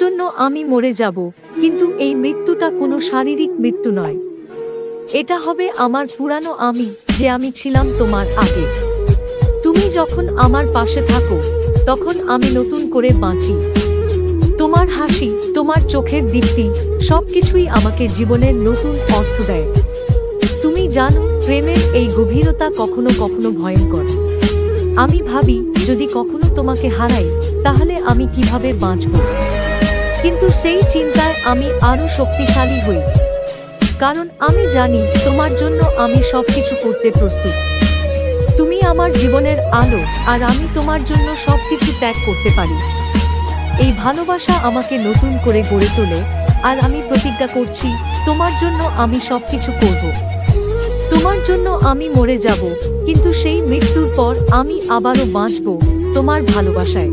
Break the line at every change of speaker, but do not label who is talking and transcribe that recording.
জন্য আমি মরে যাব, কিন্তু এই মৃত্যুটা কোনো শারীরিক মৃত্যু নয়। এটা হবে আমার পুরানো আমি, যে আমি ছিলাম তোমার আগে। তুমি যখন আমার পাশে থাকো তখন আমি নতুন করে বাঁচি। তোমার হাসি, তোমার চোখের দীপ্তি সবকিছুই আমাকে জীবনের নতুন অর্থ দেয়। তুমি জানো, প্রেমের এই গভীরতা কখনো কখনো ভয়ঙ্কর। আমি ভাবি, যদি কখনো তোমাকে হারাই তাহলে আমি কিভাবে বাঁচব। কিন্তু সেই চিন্তায় আমি আরো শক্তিশালী হই, কারণ আমি জানি তোমার জন্য আমি সবকিছু করতে প্রস্তুত। তুমি আমার জীবনের আলো, আর আমি তোমার জন্য সবকিছু ত্যাগ করতে পারি। এই ভালোবাসা আমাকে নতুন করে গড়ে তোলে, আর আমি প্রতিজ্ঞা করছি তোমার জন্য আমি সবকিছু করব। তোমার জন্য আমি মরে যাব, কিন্তু সেই মৃত্যুর পর আমি আবারও বাঁচব তোমার ভালোবাসায়।